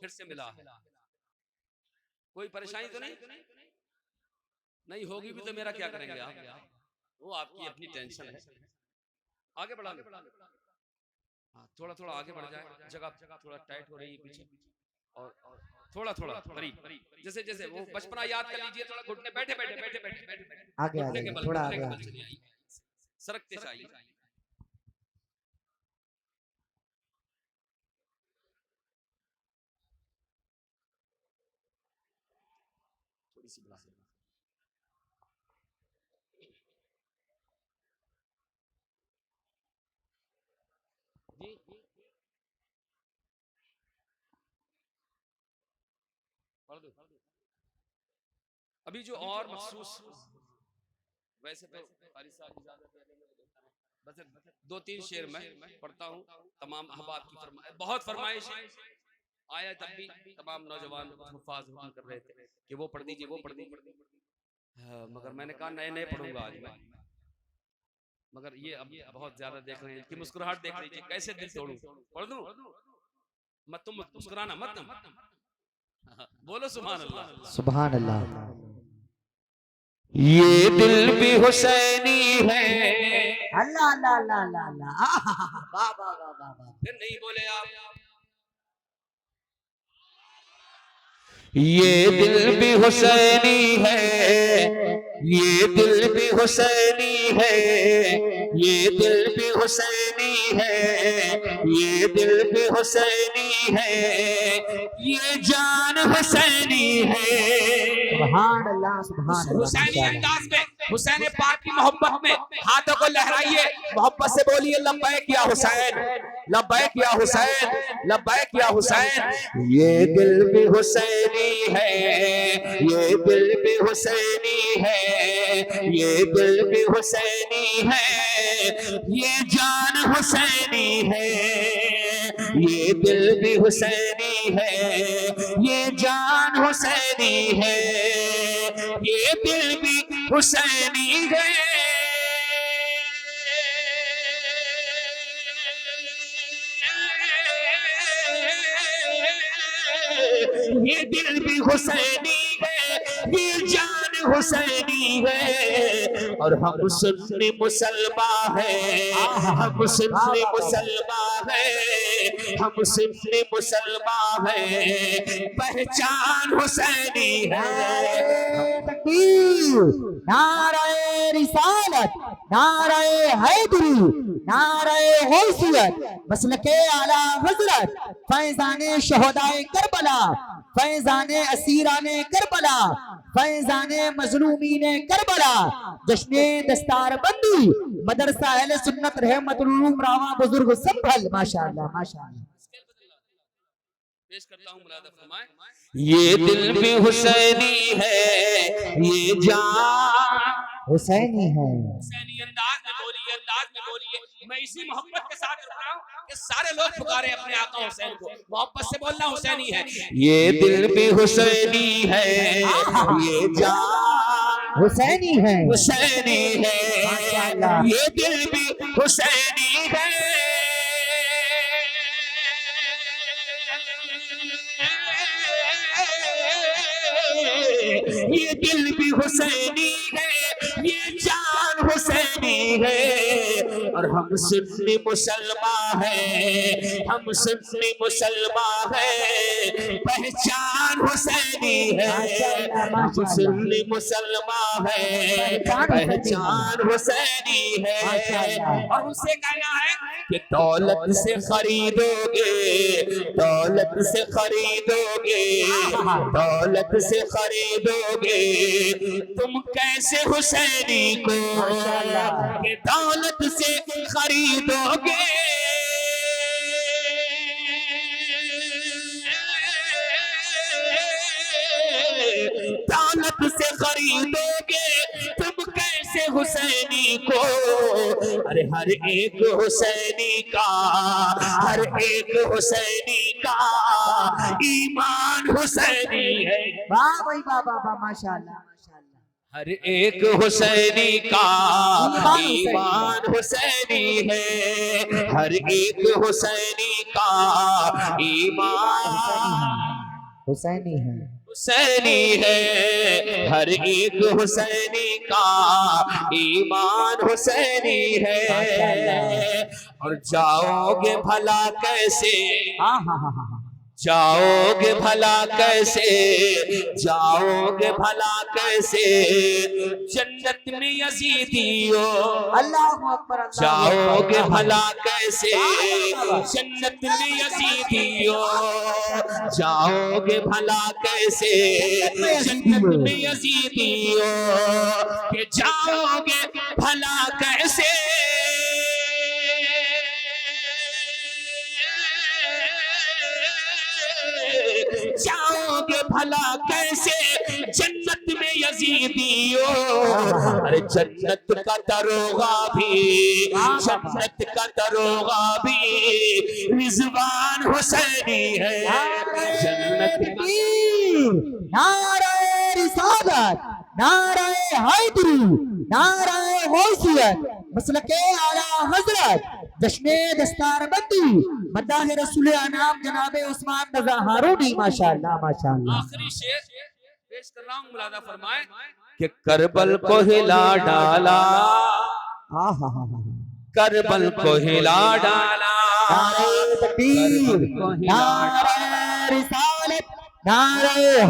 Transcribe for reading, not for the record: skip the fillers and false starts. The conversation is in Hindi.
फिर से मिला है। कोई परेशानी तो नहीं? नहीं होगी भी तो मेरा क्या करेंगे आप? वो आपकी अपनी टेंशन है। आगे बढ़ा लो। हाँ, थोड़ा थोड़ा आगे बढ़ जाए, जगह थोड़ा टाइट हो रही है पीछे, और थोड़ा थोड़ा करीब, जैसे जैसे वो बचपना याद कर लीजिए, थोड़ा घुटने बैठे बैठे बैठे बैठे बैठे आगे घुटने के बल, थोड़ा घुटने के आगे बल चले आइए, सरकते चाहिए। थोड़ी सी बढ़ा जी। पढ़ दो। अभी जो और महसूस, वैसे तो बस 2-3 शेर में पढ़ता हूँ। तमाम अहबाब की बहुत फरमाइश आया, तब भी तमाम नौजवान हुफ्फाज हुक्म कर रहे थे कि वो पढ़ दीजिए, वो पढ़ दीजिए। हाँ, मगर मैंने कहा नए नए पढ़ूंगा आज मैं। मगर ये अब बहुत ज्यादा देख रहे हैं कि मुस्कुराहट देख लीजिए, कैसे दिल तोड़ूं। पढ़ दूं? मत तुम मुस्कुराना मत तुम। बोलो सुभान अल्लाह। सुभान अल्लाह। ये दिल भी हुसैनी है। अल्लाह अल्लाह अल्लाह अल्लाह अल्लाह। वाह वाह वाह वाह वाह। फिर नहीं बोले आप। ये दिल भी हुसैनी है, ये दिल भी हुसैनी है, ये दिल भी हुसैनी है, ये दिल भी हुसैनी है, ये जान हुसैनी है। सुभान अल्लाह सुभान अल्लाह। हुसैनी अंदाज में, हुसैन पाक की मोहब्बत में हाथों को लहराइए, मोहब्बत से बोलिए लब्बैक या हुसैन, लब्बैक या हुसैन, लब्बैक या हुसैन। ये दिल भी हुसैनी है, ये दिल भी हुसैनी है, ये दिल भी हुसैनी है, ये जान हुसैनी है, ये दिल भी हुसैनी है, ये जान हुसैनी है, ये दिल भी हुसैनी है। ये दिल भी हुसैनी है, ये जान हुसैनी है, और हम सुन्नी मुसलमान हैं, हम सुन्नी मुसलमान हैं, हम सुन्नी मुसलमान हैं, पहचान हुसैनी है। तकबीर, नाराए रिसालत, नाराए हैदरी, नाराए हैसियत, मसलके आला हजरत, फैजाने शहदाए करबला, फैजाने असीराने करबला, फैजाने मजलूमीने करबला, जश्ने दस्तार बंदी, मदरसा अहले सुन्नत रहमतुल उलूम रावा बुजुर्ग संभल। माशाअल्लाह माशाअल्लाह। पेश करता हूं मुलादा फरमाए। ये दिल भी हुसैनी है, ये जान हुसैनी है। हुसैनी अंदाज में बोलिए, अंदाज में बोलिए। मैं इसी मोहब्बत के साथ कर रहा हूं कि सारे लोग पुकारे अपने आका हुसैन को। मोहब्बत से बोलना हुसैनी है। ये दिल भी हुसैनी है, ये जान हुसैनी है, हुसैनी है, ये दिल भी हुसैनी है, ये दिल भी हुसैनी है, ये जान हुसैनी है, और हम सुन्नी मुसलमान हैं, हम सुन्नी मुसलमान हैं, पहचान हुसैनी है, हम सुन्नी मुसलमान हैं, पहचान हुसैनी है। और उनसे कहना है कि दौलत से खरीदोगे, दौलत से खरीदोगे, दौलत से खरीदोगे तुम कैसे हुसैनी को, कि दौलत से खरीदोगे, दौलत से खरीदोगे तुम कैसे हुसैनी को। अरे हर एक हुसैनी का, हर एक हुसैनी का ईमान हुसैनी है। वाह भाई वाह वाह वाह माशाअल्लाह माशाअल्लाह। हर एक हुसैनी का ईमान हुसैनी है, हर एक हुसैनी का ईमान हुसैनी है। हुसैनी है, हर एक हुसैनी का ईमान हुसैनी है। और जाओगे भला कैसे, हाँ हाँ हाँ हाँ, जाओगे भला कैसे, जाओगे भला कैसे जन्नत में यजीदियो, अल्लाहु अकबर, जाओगे भला कैसे जन्नत में यजीदियो, जाओगे भला कैसे जन्नत में यजीदियो, कि जाओगे भला कैसे, जाओगे भला कैसे जन्नत में यजीदियो। अरे जन्नत का दरोगा भी, जन्नत का दरोगा भी रिजवान हुसैनी है। जन्नत नारे रिसालत, नारे हैदरी, नारे गौसियत, मसलके आला हजरत, जश्ने दस्तार बंदी, मद्दाह रसूल अनाम जनाबे उस्मान रज़ा हारूनी। माशाअल्लाह माशाअल्लाह। आखिरी शेर पेश कर रहा हूँ, मुलादा फरमाए कि करबल को हिला डाला, हाँ हाँ हाँ हाँ, करबल को हिला डाला, नारे तकबीर, नारे रिसालत, नारे